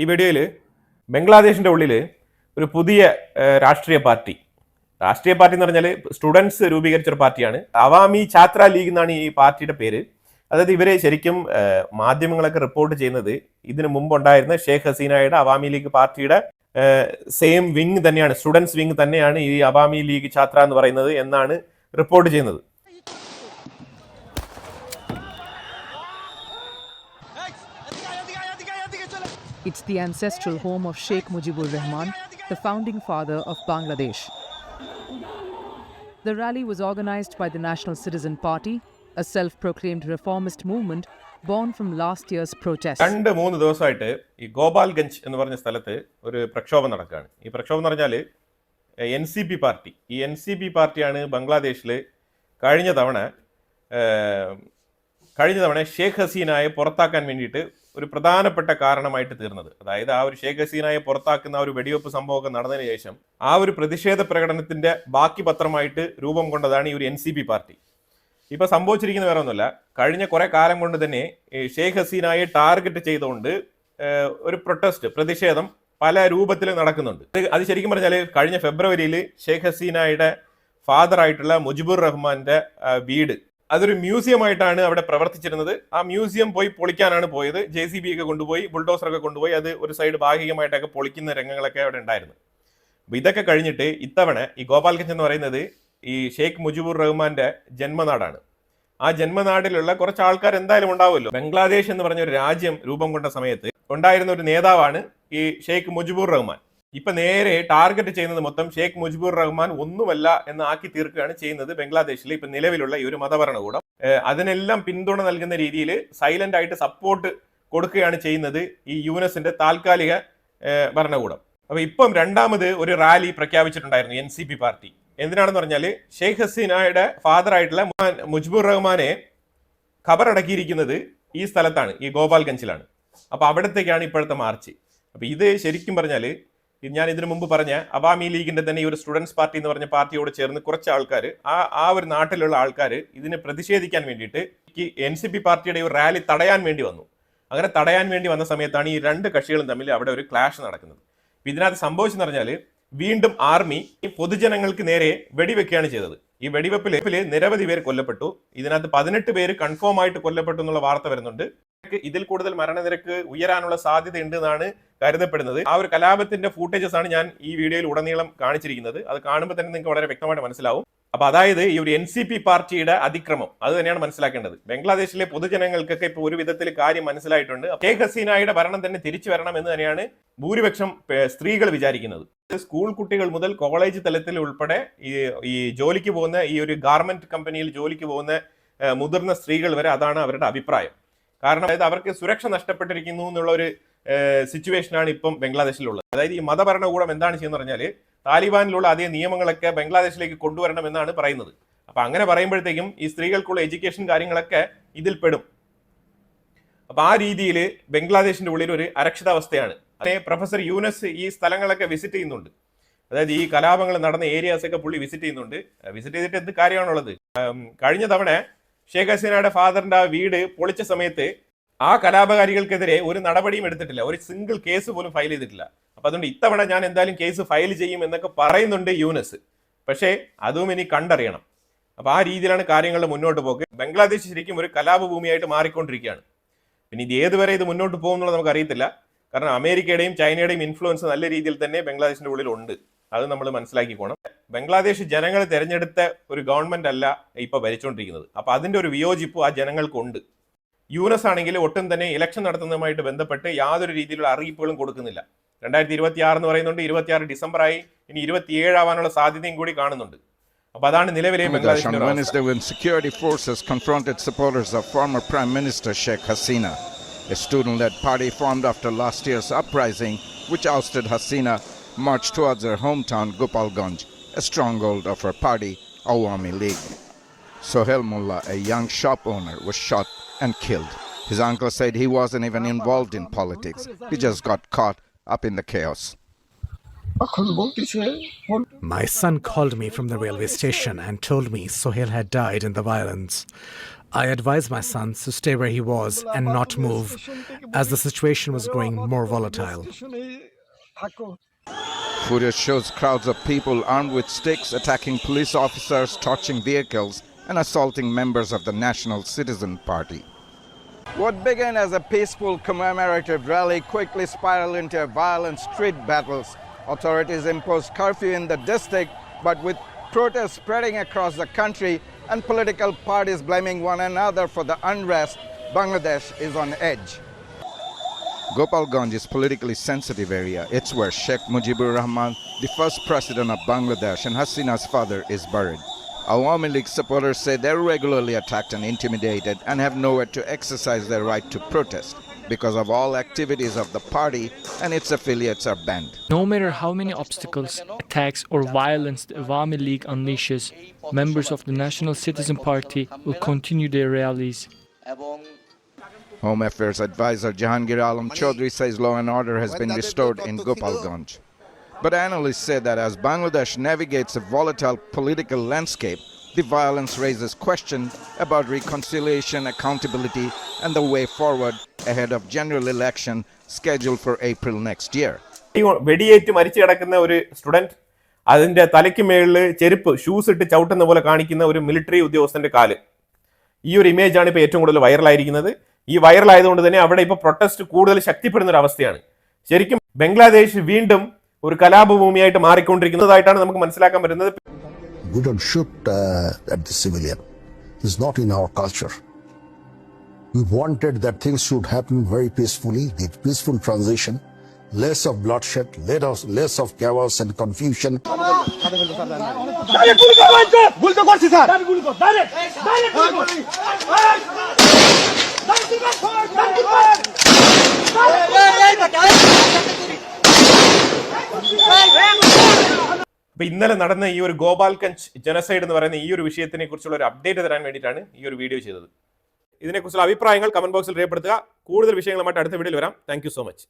ഈ വീഡിയോയിൽ ബംഗ്ലാദേശിൻ്റെ ഉള്ളിൽ ഒരു പുതിയ രാഷ്ട്രീയ പാർട്ടി എന്ന് പറഞ്ഞാൽ സ്റ്റുഡൻസ് രൂപീകരിച്ചൊരു പാർട്ടിയാണ്. അവാമി ഛാത്ര ലീഗ് എന്നാണ് ഈ പാർട്ടിയുടെ പേര്. അതായത് ഇവരെ ശരിക്കും മാധ്യമങ്ങളൊക്കെ റിപ്പോർട്ട് ചെയ്യുന്നത് ഇതിനു മുമ്പ് ഉണ്ടായിരുന്ന ഷേഖ് ഹസീനയുടെ അവാമി ലീഗ് പാർട്ടിയുടെ സെയിം വിങ് തന്നെയാണ്, സ്റ്റുഡൻസ് വിങ് തന്നെയാണ് ഈ അവാമി ലീഗ് ഛാത്ര എന്ന് പറയുന്നത് എന്നാണ് റിപ്പോർട്ട് ചെയ്യുന്നത്. It's the ancestral home of Sheikh Mujibur Rahman, the founding father of Bangladesh. The rally was organized by the National Citizen Party, a self-proclaimed reformist movement born from last year's protests. 2-3 ദിവസമായിട്ട് ഈ ഗോപാൽഗഞ്ച് എന്ന് പറഞ്ഞ സ്ഥലത്ത് ഒരു പ്രക്ഷോഭം നടക്കുകയാണ്. ഈ പ്രക്ഷോഭം എന്ന് പറഞ്ഞാൽ NCP പാർട്ടി, ഈ NCP പാർട്ടിയാണ് ബംഗ്ലാദേശിൽ കഴിഞ്ഞ തവണ ഷേഖ് ഹസീനയെ പുറത്താക്കാൻ വേണ്ടിയിട്ട് ഒരു പ്രധാനപ്പെട്ട കാരണമായിട്ട് തീർന്നത്. അതായത് ആ ഒരു ഷേഖ് ഹസീനയെ പുറത്താക്കുന്ന ഒരു വെടിവെപ്പ് സംഭവമൊക്കെ നടന്നതിന് ശേഷം ആ ഒരു പ്രതിഷേധ പ്രകടനത്തിന്റെ ബാക്കി പത്രമായിട്ട് രൂപം കൊണ്ടതാണ് ഈ ഒരു NCP പാർട്ടി. ഇപ്പൊ സംഭവിച്ചിരിക്കുന്ന വേറെ ഒന്നുമല്ല, കഴിഞ്ഞ കുറെ കാലം കൊണ്ട് തന്നെ ഷേഖ് ഹസീനയെ ടാർഗറ്റ് ചെയ്തുകൊണ്ട് ഒരു പ്രതിഷേധം പല രൂപത്തിൽ നടക്കുന്നുണ്ട്. അത് ശരിക്കും പറഞ്ഞാൽ കഴിഞ്ഞ ഫെബ്രുവരിയിൽ ഷേഖ് ഹസീനയുടെ ഫാദർ ആയിട്ടുള്ള മുജിബുർ റഹ്മാന്റെ വീട് അതൊരു മ്യൂസിയം ആയിട്ടാണ് അവിടെ പ്രവർത്തിച്ചിരുന്നത്. ആ മ്യൂസിയം പോയി പൊളിക്കാനാണ് പോയത്. JCB ഒക്കെ കൊണ്ടുപോയി, ബുൾഡോസറൊക്കെ കൊണ്ടുപോയി അത് ഒരു സൈഡ് ഭാഗികമായിട്ടൊക്കെ പൊളിക്കുന്ന രംഗങ്ങളൊക്കെ അവിടെ ഉണ്ടായിരുന്നു. അപ്പൊ ഇതൊക്കെ കഴിഞ്ഞിട്ട് ഇത്തവണ ഈ ഗോപാൽഗഞ്ച് എന്ന് പറയുന്നത് ഈ ഷെയ്ഖ് മുജിബുർ റഹ്മാന്റെ ജന്മനാടാണ്. ആ ജന്മനാടിലുള്ള കുറച്ച് ആൾക്കാർ എന്തായാലും ഉണ്ടാവുമല്ലോ. ബംഗ്ലാദേശ് എന്ന് പറഞ്ഞ ഒരു രാജ്യം രൂപം കൊണ്ട സമയത്ത് ഉണ്ടായിരുന്ന ഒരു നേതാവാണ് ഈ ഷെയ്ഖ് മുജിബുർ റഹ്മാൻ. ഇപ്പൊ നേരെ ടാർഗറ്റ് ചെയ്യുന്നത് മൊത്തം ഷെയ്ഖ് മുജിബുർ റഹ്മാൻ ഒന്നുമല്ല എന്ന് ആക്കി തീർക്കുകയാണ് ചെയ്യുന്നത് ബംഗ്ലാദേശിൽ ഇപ്പൊ നിലവിലുള്ള ഈ ഒരു മതഭരണകൂടം. അതിനെല്ലാം പിന്തുണ നൽകുന്ന രീതിയിൽ സൈലന്റ് ആയിട്ട് സപ്പോർട്ട് കൊടുക്കുകയാണ് ചെയ്യുന്നത് ഈ യൂനസിന്റെ താൽക്കാലിക ഭരണകൂടം. അപ്പൊ ഇപ്പം രണ്ടാമത് ഒരു റാലി പ്രഖ്യാപിച്ചിട്ടുണ്ടായിരുന്നു NCP പാർട്ടി. എന്തിനാണെന്ന് പറഞ്ഞാൽ ഷെയ്ഖ് ഹസീനയുടെ ഫാദർ ആയിട്ടുള്ള മുജിബുർ റഹ്മാനെ ഖബറടക്കിയിരിക്കുന്നത് ഈ സ്ഥലത്താണ്, ഈ ഗോപാൽഗഞ്ചിലാണ്. അപ്പൊ അവിടത്തേക്കാണ് ഇപ്പോഴത്തെ മാർച്ച്. അപ്പൊ ഇത് ശരിക്കും പറഞ്ഞാൽ ഞാൻ ഇതിനു മുമ്പ് പറഞ്ഞ അവാമി ലീഗിന്റെ തന്നെ ഈ ഒരു സ്റ്റുഡൻസ് പാർട്ടി എന്ന് പറഞ്ഞ പാർട്ടിയോട് ചേർന്ന് കുറച്ച് ആൾക്കാർ ആ ഒരു നാട്ടിലുള്ള ആൾക്കാർ ഇതിനെ പ്രതിഷേധിക്കാൻ വേണ്ടിയിട്ട് NCP പാർട്ടിയുടെ ഒരു റാലി തടയാൻ വേണ്ടി വന്നു. അങ്ങനെ തടയാൻ വേണ്ടി വന്ന സമയത്താണ് ഈ രണ്ട് കക്ഷികളും തമ്മിൽ അവിടെ ഒരു ക്ലാഷ് നടക്കുന്നത്. ഇതിനകത്ത് സംഭവിച്ചെന്ന് പറഞ്ഞാൽ വീണ്ടും ആർമി പൊതുജനങ്ങൾക്ക് നേരെ വെടിവെക്കുകയാണ് ചെയ്തത്. ഈ വെടിവെപ്പില് നിരവധി പേർ കൊല്ലപ്പെട്ടു. ഇതിനകത്ത് 18 പേര് കൺഫേം ആയിട്ട് കൊല്ലപ്പെട്ടു എന്നുള്ള വാർത്ത വരുന്നുണ്ട്. ഇതിൽ കൂടുതൽ മരണനിരക്ക് ഉയരാനുള്ള സാധ്യത ഉണ്ട് എന്നാണ് കരുതപ്പെടുന്നത്. ആ ഒരു കലാപത്തിന്റെ ഫൂട്ടേജസ് ആണ് ഞാൻ ഈ വീഡിയോയിൽ ഉടനീളം കാണിച്ചിരിക്കുന്നത്. അത് കാണുമ്പോൾ തന്നെ നിങ്ങൾക്ക് വളരെ വ്യക്തമായിട്ട് മനസ്സിലാവും. അപ്പൊ അതായത് ഈ ഒരു NCP പാർട്ടിയുടെ അതിക്രമം അത് തന്നെയാണ് മനസ്സിലാക്കേണ്ടത്. ബംഗ്ലാദേശിലെ പൊതുജനങ്ങൾക്കൊക്കെ ഇപ്പൊ ഒരു വിധത്തിൽ കാര്യം മനസ്സിലായിട്ടുണ്ട്. ഷേഖ് ഹസീനയുടെ ഭരണം തന്നെ തിരിച്ചു വരണം എന്ന് തന്നെയാണ് ഭൂരിപക്ഷം സ്ത്രീകൾ വിചാരിക്കുന്നത്. സ്കൂൾ കുട്ടികൾ മുതൽ കോളേജ് തലത്തിൽ ഉൾപ്പെടെ ഈ ജോലിക്ക് പോകുന്ന ഈ ഒരു ഗാർമെന്റ് കമ്പനിയിൽ ജോലിക്ക് പോകുന്ന മുതിർന്ന സ്ത്രീകൾ വരെ അതാണ് അവരുടെ അഭിപ്രായം. കാരണം അതായത് അവർക്ക് സുരക്ഷ നഷ്ടപ്പെട്ടിരിക്കുന്നു എന്നുള്ള ഒരു സിറ്റുവേഷനാണ് ഇപ്പം ബംഗ്ലാദേശിലുള്ളത്. അതായത് ഈ മതഭരണകൂടം എന്താണ് ചെയ്യുന്നത് പറഞ്ഞാൽ താലിബാനിലുള്ള അതേ നിയമങ്ങളൊക്കെ ബംഗ്ലാദേശിലേക്ക് കൊണ്ടുവരണം എന്നാണ് പറയുന്നത്. അപ്പൊ അങ്ങനെ പറയുമ്പോഴത്തേക്കും ഈ സ്ത്രീകൾക്കുള്ള എഡ്യൂക്കേഷൻ കാര്യങ്ങളൊക്കെ ഇതിൽ പെടും. അപ്പൊ ആ രീതിയിൽ ബംഗ്ലാദേശിന്റെ ഉള്ളിൽ ഒരു അരക്ഷിതാവസ്ഥയാണ്. അതേ പ്രൊഫസർ യൂനസ് ഈ സ്ഥലങ്ങളൊക്കെ വിസിറ്റ് ചെയ്യുന്നുണ്ട്. അതായത് ഈ കലാപങ്ങൾ നടന്ന ഏരിയാസ് ഒക്കെ പുള്ളി വിസിറ്റ് ചെയ്യുന്നുണ്ട്. വിസിറ്റ് ചെയ്തിട്ട് എന്ത് കാര്യമാണുള്ളത്? കഴിഞ്ഞ തവണ ഷേഖ് ഹസീനയുടെ ഫാദറിന്റെ ആ വീട് പൊളിച്ച സമയത്ത് ആ കലാപകാരികൾക്കെതിരെ ഒരു നടപടിയും എടുത്തിട്ടില്ല, ഒരു സിംഗിൾ കേസ് പോലും ഫയൽ ചെയ്തിട്ടില്ല. അപ്പൊ അതുകൊണ്ട് ഇത്തവണ ഞാൻ എന്തായാലും കേസ് ഫയൽ ചെയ്യും എന്നൊക്കെ പറയുന്നുണ്ട് യൂനസ്. പക്ഷേ അതും ഇനി കണ്ടറിയണം. അപ്പൊ ആ രീതിയിലാണ് കാര്യങ്ങളുടെ മുന്നോട്ട് പോക്ക്. ബംഗ്ലാദേശ് ശരിക്കും ഒരു കലാപഭൂമിയായിട്ട് മാറിക്കൊണ്ടിരിക്കുകയാണ്. പിന്നെ ഇത് ഏതുവരെ ഇത് മുന്നോട്ട് പോകും എന്നുള്ളത് നമുക്ക് അറിയത്തില്ല. കാരണം അമേരിക്കയുടെയും ചൈനയുടെയും ഇൻഫ്ലുവൻസ് നല്ല രീതിയിൽ തന്നെ ബംഗ്ലാദേശിന്റെ ഉള്ളിൽ ഉണ്ട്. അത് നമ്മൾ മനസ്സിലാക്കിക്കോണം. ബംഗ്ലാദേശ് ജനങ്ങൾ തിരഞ്ഞെടുത്ത ഒരു ഗവൺമെന്റ് അല്ല ഇപ്പൊ ഭരിച്ചുകൊണ്ടിരിക്കുന്നത്. അപ്പൊ അതിന്റെ ഒരു വിയോജിപ്പ് ആ ജനങ്ങൾക്കുണ്ട്. യൂനസ് ആണെങ്കിൽ ഒട്ടും തന്നെ ഇലക്ഷൻ നടത്തുന്നതുമായിട്ട് ബന്ധപ്പെട്ട് യാതൊരു രീതിയിലുള്ള അറിയിപ്പുകളും കൊടുക്കുന്നില്ല. 2026 എന്ന് പറയുന്നുണ്ട്. 26 ഡിസംബറായി, ഇനി 27 ആവാനുള്ള സാധ്യതയും കൂടി കാണുന്നുണ്ട്. അപ്പൊ അതാണ് നിലവിലെ ബംഗ്ലാദേശിന്റെ Wednesday when security forces confronted supporters of former Prime Minister Sheikh Hasina, a student-led party formed after last year's uprising which ousted Hasina marched towards her hometown Gopalganj, a stronghold of her party Awami League. Sohail Mullah, a young shop owner, was shot and killed. His uncle said he wasn't even involved in politics. He just got caught up in the chaos. My son called me from the railway station and told me Sohail had died in the violence. I advised my sons to stay where he was and not move, as the situation was growing more volatile. Footage shows crowds of people armed with sticks attacking police officers, torching vehicles, and assaulting members of the National Citizen Party. What began as a peaceful commemorative rally quickly spiraled into violent street battles. Authorities imposed curfew in the district, but with protests spreading across the country and political parties blaming one another for the unrest, Bangladesh is on edge. Gopalganj is a politically sensitive area. It's where Sheikh Mujibur Rahman, the first president of Bangladesh, and Hasina's father is buried. Awami League supporters say they're regularly attacked and intimidated and have nowhere to exercise their right to protest because of all activities of the party and its affiliates are banned. No matter how many obstacles, attacks or violence the Awami League unleashes, members of the National Citizen Party will continue their rallies. Home Affairs advisor Jahangir Alam Chaudhry says law and order has been restored in Gopalganj. But analysts say that as Bangladesh navigates a volatile political landscape, the violence raises questions about reconciliation, accountability, and the way forward ahead of general election scheduled for April next year. വെടിയേറ്റ് മരിച്ചു കിടക്കുന്ന ഒരു student അതിന്റെ തലയ്ക്ക് മേളിൽ ചെരുപ്പ് shoes ഇട്ട് ചവിട്ടുന്ന പോലെ കാണിക്കുന്ന ഒരു മിലിറ്ററി ഉദ്യോഗസ്ഥന്റെ കാല്, ഈ ഒരു ഇമേജ് ആണ് ഇപ്പോൾ ഏറ്റവും കൂടുതൽ വൈറലായിരിക്കുന്നത്. ഈ വൈറലായതുകൊണ്ട് തന്നെ അവിടെ ഇപ്പോൾ പ്രൊട്ടസ്റ്റ് കൂടുതൽ ശക്തിപ്പെടുന്ന ഒരു അവസ്ഥയാണ്. ശരിക്കും ബംഗ്ലാദേശ് വീണ്ടും ഒരു കലാപഭൂമിയായിട്ട് മാറിക്കൊണ്ടിരിക്കുന്നതായിട്ടാണ് നമുക്ക് മനസ്സിലാക്കാൻ പറ്റുന്നത്. We don't shoot at the civilian. It's not in our culture. We wanted that things should happen very peacefully, the peaceful transition, less of bloodshed, less of chaos and confusion. ഇപ്പൊ ഇന്നലെ നടന്ന ഈ ഒരു ഗോപാൽഗഞ്ച് ജനസൈഡ് എന്ന് പറയുന്ന ഈ ഒരു വിഷയത്തിനെ കുറിച്ചുള്ള ഒരു അപ്ഡേറ്റ് തരാൻ വേണ്ടിയിട്ടാണ് ഈ ഒരു വീഡിയോ ചെയ്തത്. ഇതിനെക്കുറിച്ചുള്ള അഭിപ്രായങ്ങൾ കമന്റ് ബോക്സിൽ രേഖപ്പെടുത്തുക. കൂടുതൽ വിഷയങ്ങളുമായിട്ട് അടുത്ത വീഡിയോയിൽ വരാം. Thank you so much.